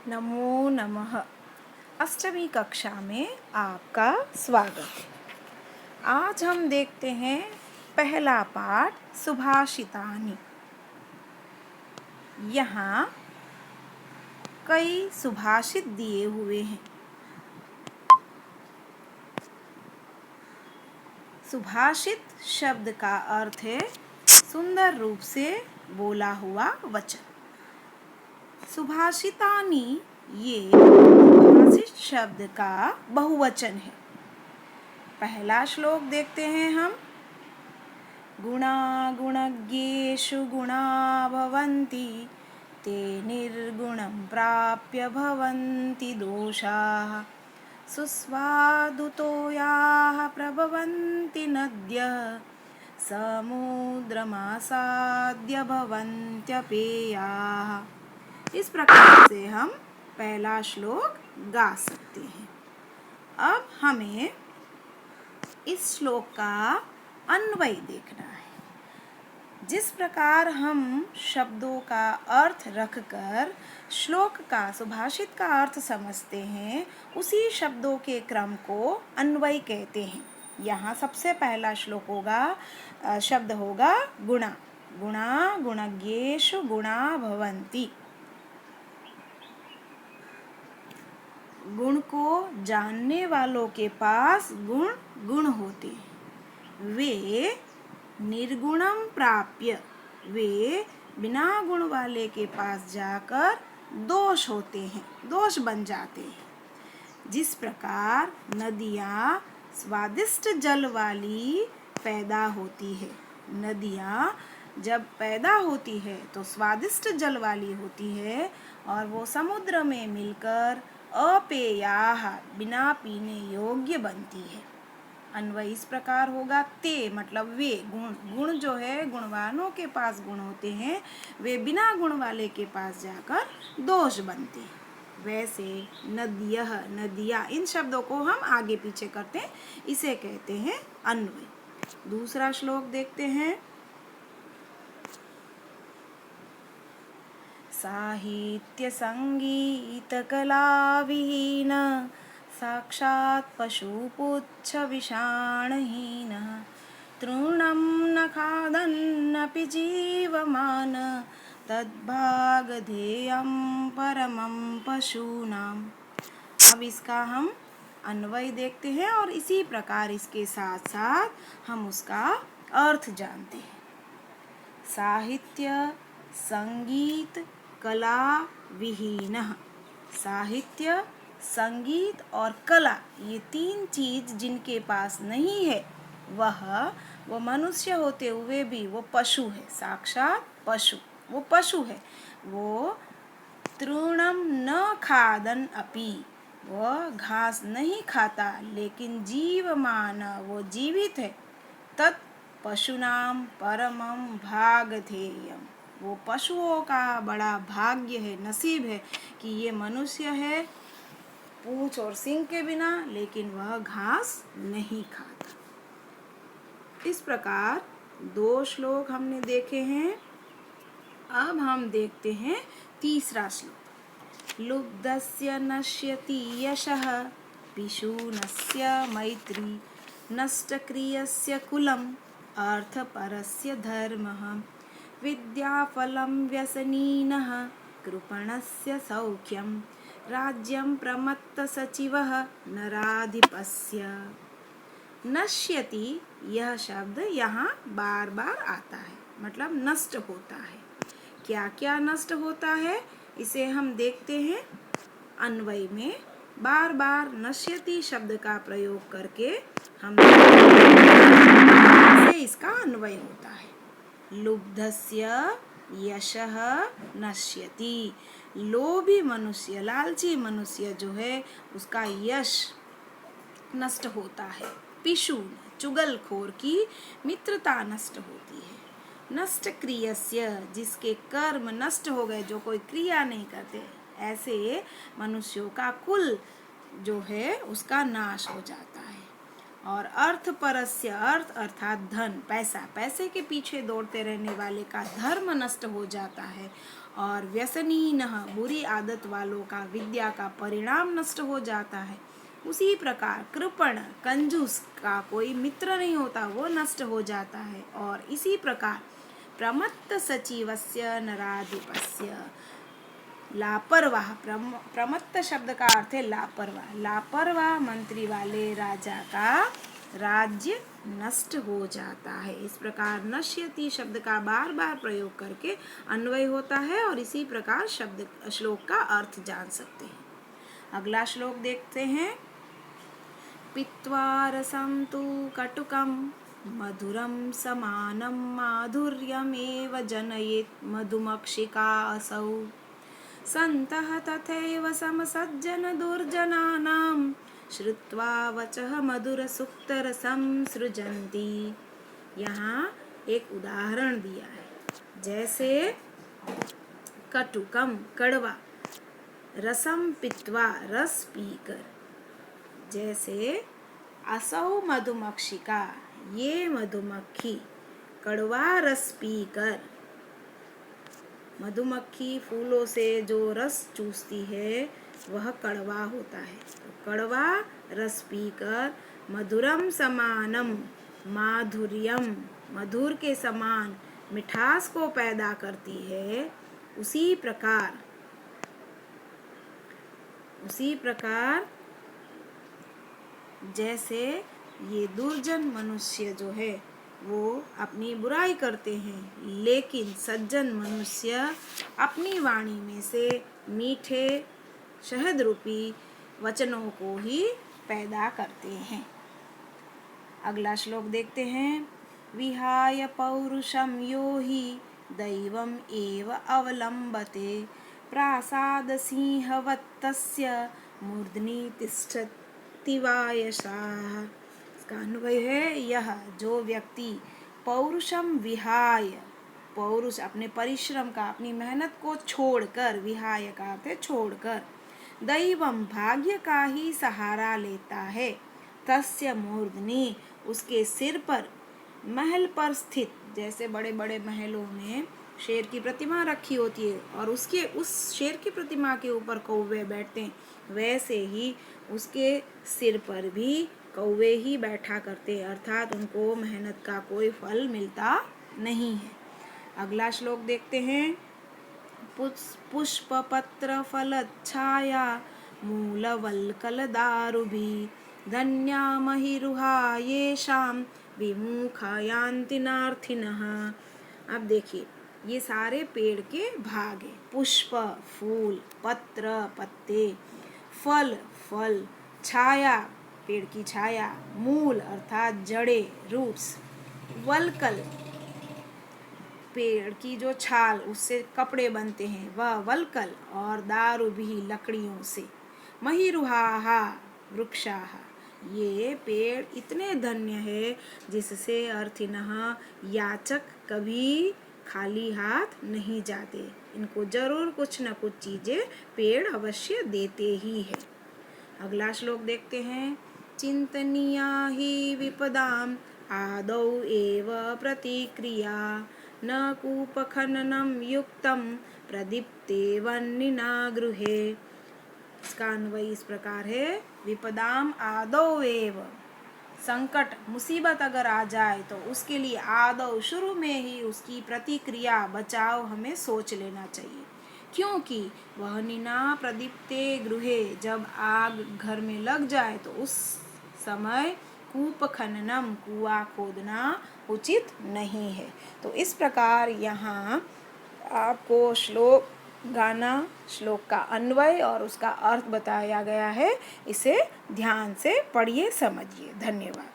नमो नमः। अष्टमी कक्षा में आपका स्वागत है। आज हम देखते हैं पहला पाठ सुभाषितानि। यहाँ कई सुभाषित दिए हुए हैं। सुभाषित शब्द का अर्थ है सुंदर रूप से बोला हुआ वचन। सुभाषितानि ये सुभाषित शब्द का बहुवचन है। पहला श्लोक देखते हैं हम। गुणा गुणज्ञेषु गुणा भवन्ति ते निर्गुणं प्राप्य भवन्ति दोषाः सुस्वादुतो याः प्रभवन्ति नद्यः समुद्रमासाद्य भवन्त्यपेयाः। इस प्रकार से हम पहला श्लोक गा सकते हैं। अब हमें इस श्लोक का अन्वय देखना है। जिस प्रकार हम शब्दों का अर्थ रखकर श्लोक का सुभाषित का अर्थ समझते हैं, उसी शब्दों के क्रम को अन्वय कहते हैं। यहाँ सबसे पहला श्लोक होगा, शब्द होगा गुणा। गुणा गुणज्ञेषु गुणा भवन्ति। गुण को जानने वालों के पास गुण होते हैं। वे निर्गुणम प्राप्य, वे बिना गुण वाले के पास जाकर दोष होते हैं, दोष बन जाते हैं। जिस प्रकार नदियाँ स्वादिष्ट जल वाली पैदा होती है, नदियाँ जब पैदा होती है तो स्वादिष्ट जल वाली होती है और वो समुद्र में मिलकर अपेयाः, बिना पीने योग्य बनती है। अन्वय इस प्रकार होगा। ते मतलब वे गुण जो है, गुणवानों के पास गुण होते हैं, वे बिना गुण वाले के पास जाकर दोष बनते हैं। वैसे नद्यः, नदियाँ, इन शब्दों को हम आगे पीछे करते हैं, इसे कहते हैं अन्वय। दूसरा श्लोक देखते हैं। साहित्य संगीत कला विहीन साक्षात् पशुपुच्छ विषाणहीन तृणं न खादन्नपि जीवमान तद्भागधेयं परमं पशूनाम्। अब इसका हम अन्वय देखते हैं और इसी प्रकार इसके साथ साथ हम उसका अर्थ जानते हैं। साहित्य संगीत कला विहीन। साहित्य, संगीत और कला, ये तीन चीज जिनके पास नहीं है, वो मनुष्य होते हुए भी वो पशु है, साक्षात पशु, वो पशु है। वो तृणम न खादन अपि, वह घास नहीं खाता, लेकिन जीवमान, वो जीवित है। तत् पशुनाम परमं भागधेयम्, वो पशुओं का बड़ा भाग्य है, नसीब है कि ये मनुष्य है पूंछ और सींग के बिना, लेकिन वह घास नहीं खाता। इस प्रकार दो श्लोक हमने देखे हैं। अब हम देखते हैं तीसरा श्लोक। लुब्धस्य नश्यति यशः पिशूनस्य मैत्री नष्टक्रियस्य कुलम् अर्थपरस्य धर्मः विद्याफलं व्यसनीनः कृपणस्य सौख्यं राज्यं प्रमत्तसचिवः नराधिपस्य। नश्यति, यह शब्द यहाँ बार बार आता है, मतलब नष्ट होता है। क्या क्या नष्ट होता है, इसे हम देखते हैं अन्वय में। बार बार नश्यति शब्द का प्रयोग करके हम से इसका अन्वय होता है। लुब्धस्य यशः नश्यति, लोभी मनुष्य, लालची मनुष्य जो है, उसका यश नष्ट होता है। पिशून, चुगलखोर की मित्रता नष्ट होती है। नष्ट क्रियस्य, जिसके कर्म नष्ट हो गए, जो कोई क्रिया नहीं करते, ऐसे मनुष्यों का कुल जो है उसका नाश हो जाता है। और अर्थ परस्य, अर्थ अर्थात धन, पैसा, पैसे के पीछे दौड़ते रहने वाले का धर्म नष्ट हो जाता है। और व्यसनीनः बुरी आदत वालों का विद्या का परिणाम नष्ट हो जाता है, उसी प्रकार कृपण कंजूस का कोई मित्र नहीं होता, वो नष्ट हो जाता है। और इसी प्रकार प्रमत्त सचिवस्य नराधिपस्य, लापरवाह, प्रमत्त शब्द का अर्थ है लापरवाह, लापरवाह मंत्री वाले राजा का राज्य नष्ट हो जाता है। इस प्रकार नश्यति शब्द का बार बार प्रयोग करके अन्वय होता है और इसी प्रकार श्लोक का अर्थ जान सकते हैं। अगला श्लोक देखते हैं। पीत्वा रसं तु कटुकं मधुरं समानं माधुर्यमेव जनयेत् मधुमक्षिका असौ सन्तः तथैव समसज्जन दुर्जनानां श्रुत्वा वचः मधुरसुक्तरसं सृजन्ति। यहाँ एक उदाहरण दिया है, जैसे कटुकम कड़वा, रसम पीत्वा रस पीकर, जैसे असौ मधुमक्षिका ये मधुमक्खी कड़वा रस पीकर, मधुमक्खी फूलों से जो रस चूसती है वह कड़वा होता है। तो कड़वा रस पीकर मधुरम समानम माधुर्यम, मधुर के समान मिठास को पैदा करती है, उसी प्रकार जैसे ये दुर्जन मनुष्य जो है वो अपनी बुराई करते हैं, लेकिन सज्जन मनुष्य अपनी वाणी में से मीठे शहद रूपी वचनों को ही पैदा करते हैं। अगला श्लोक देखते हैं। विहाय पौरुषम यो हि दैवम एव अवलंबते प्रासाद सिंहवत्तस्य मूर्धनि तिष्ठति वायसाः। इसका अन्वय है, यह जो व्यक्ति पौरुषम विहाय, पौरुष अपने परिश्रम का, अपनी मेहनत को छोड़कर, विहाय का अर्थ है छोड़कर, दैवम भाग्य का ही सहारा लेता है, तस्य मूर्धनि उसके सिर पर, महल पर स्थित, जैसे बड़े बड़े महलों में शेर की प्रतिमा रखी होती है और उसके उस शेर की प्रतिमा के ऊपर कौवे बैठते हैं, वैसे ही उसके सिर पर भी कौवे ही बैठा करते हैं, अर्थात उनको मेहनत का कोई फल मिलता नहीं है। अगला श्लोक देखते हैं। पुष्प पत्र फल छाया मूल वल्कल दारुभी धन्या महिरुहा येषां विमुखा यान्ति नार्थिनः। अब देखिए, ये सारे पेड़ के भाग हैं। पुष्प फूल, पत्र पत्ते, फल फल, छाया पेड़ की छाया, मूल अर्थात जड़े रूट्स, वल्कल पेड़ की जो छाल उससे कपड़े बनते हैं वह वल्कल, और दारू भी लकड़ियों से, महिरुहाहा वृक्षाहा, ये पेड़ इतने धन्य है जिससे अर्थिनः याचक कभी खाली हाथ नहीं जाते, इनको जरूर कुछ न कुछ चीजें पेड़ अवश्य देते ही है। अगला श्लोक देखते हैं। चिंतनीया ही विपदाम आदौ एव प्रतिक्रिया न कूपखननम युक्तम प्रदीप्ते वह्निना गृहे। इसका अन्वय इस प्रकार है। विपदाम आदौ एव, संकट मुसीबत अगर आ जाए तो उसके लिए आदौ शुरू में ही उसकी प्रतिक्रिया बचाव हमें सोच लेना चाहिए, क्योंकि वह निना प्रदीप्ते गृहे, जब आग घर में लग जाए तो उस समय कूप खननम कुआं खोदना उचित नहीं है। तो इस प्रकार यहाँ आपको श्लोक गाना, श्लोक का अन्वय और उसका अर्थ बताया गया है, इसे ध्यान से पढ़िए, समझिए। धन्यवाद।